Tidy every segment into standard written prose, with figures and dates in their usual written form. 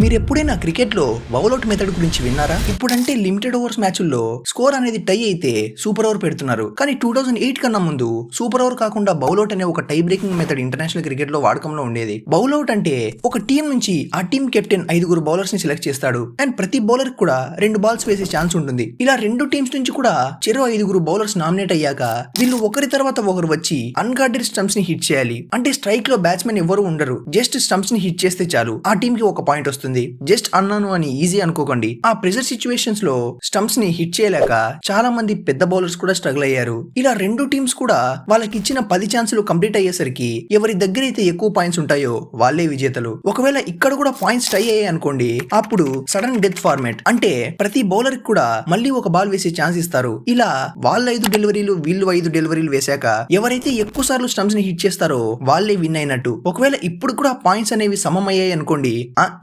మీరు ఎప్పుడైనా క్రికెట్ లో బౌల్అవుట్ మెథడ్ గురించి విన్నారా? ఇప్పుడంటే లిమిటెడ్ ఓవర్స్ మ్యాచ్ల్లో స్కోర్ అనేది టై అయితే సూపర్ ఓవర్ పెడుతున్నారు. కానీ 2008 కన్నా ముందు సూపర్ ఓవర్ కాకుండా బౌల్అవుట్ అనే ఒక tie breaking method international cricket లో వాడకంలో ఉండేది. బౌల్అవుట్ అంటే ఒక టీం నుంచి ఆ టీం కెప్టెన్ 5 బౌలర్స్ ని సెలెక్ట్ చేస్తాడు. అండ్ ప్రతి బౌలర్ కూడా 2 బాల్స్ వేసే ఛాన్స్ ఉంటుంది. ఇలా 2 టీమ్స్ నుంచి కూడా చెరో 5 బౌలర్స్ నామినేట్ అయ్యాక వీళ్ళు ఒకరి తర్వాత ఒకరు వచ్చి అన్గార్డెడ్ స్టంప్స్ ని హిట్ చేయాలి. అంటే స్ట్రైక్ లో బ్యాట్స్మెన్ ఎవరు ఉండరు, జస్ట్ స్టంప్స్ ని హిట్ చేస్తే చాలు ఆ టీం కి ఒక పాయింట్ వస్తుంది. జస్ట్ అన్నాను అని ఈజీ అనుకోకండి. ఆ ప్రెజర్ సిచ్యువేషన్స్ లో స్టంప్స్ ని హిట్ చేయలేక చాలా మంది పెద్ద బౌలర్స్ కూడా స్ట్రగుల్ అయ్యారు. ఇలా 2 టీమ్స్ కూడా వాళ్ళకి ఇచ్చిన 10 ఛాన్సులు కంప్లీట్ అయ్యేసరికి ఎవరి దగ్గర అయితే ఎక్కువ పాయింట్స్ ఉంటాయో వాళ్ళే విజేతలు. ఒకవేళ ఇక్కడ కూడా పాయింట్స్ టై అయ్యాయి అనుకోండి, అప్పుడు సడన్ డెత్ ఫార్మాట్, అంటే ప్రతి బౌలర్ కి కూడా మళ్ళీ ఒక బాల్ వేసే ఛాన్స్ ఇస్తారు. ఇలా వాళ్ళ 5 డెలివరీలు వీళ్ళు 5 డెలివరీలు వేశాక ఎవరైతే ఎక్కువ సార్లు స్టంప్స్ ని హిట్ చేస్తారో వాళ్ళే విన్ అయినట్టు. ఒకవేళ ఇప్పుడు కూడా పాయింట్స్ అనేవి సమం అయ్యాయి అనుకోండి,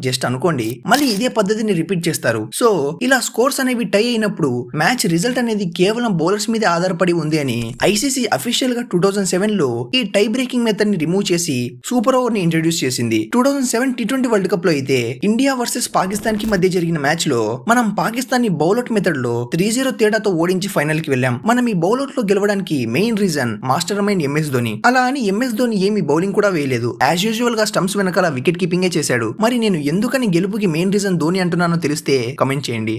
జస్ట్ అనుకోండి, మళ్ళీ ఇదే పద్ధతిని రిపీట్ చేస్తారు. సో ఇలా స్కోర్స్ అనేవి టై అయినప్పుడు మ్యాచ్ రిజల్ట్ అనేది కేవలం బౌలర్స్ మీద ఆధారపడి ఉంది అని ఐసీసీ అఫీషియల్ గా 2007 లో ఈ టై బ్రేకింగ్ మెథడ్ ని రిమూవ్ చేసి సూపర్ ఓవర్ ని ఇంట్రడ్యూస్ చేసింది. 2007 T20 వరల్డ్ కప్ లో అయితే ఇండియా వర్సెస్ పాకిస్తాన్ కి మధ్య జరిగిన మ్యాచ్ లో మనం పాకిస్తాన్ ని బౌల్అవుట్ మెథడ్ లో 3-0 తేడాతో ఓడించి ఫైనల్ కి వెళ్ళాం. మనం ఈ బౌల్అవుట్ లో గెలవడానికి main reason master mind MS Dhoni. అలా అని ఎంఎస్ ధోని ఏమి బౌలింగ్ కూడా వేయలేదు, యాజ్ యూజువల్ గా స్టంప్స్ వెనకాల వికెట్ కీపింగే చేశాడు. మరి నేను ఎందుకని గెలుపుకి మెయిన్ రీజన్ ధోని అంటున్నానో తెలిస్తే కమెంట్ చేయండి.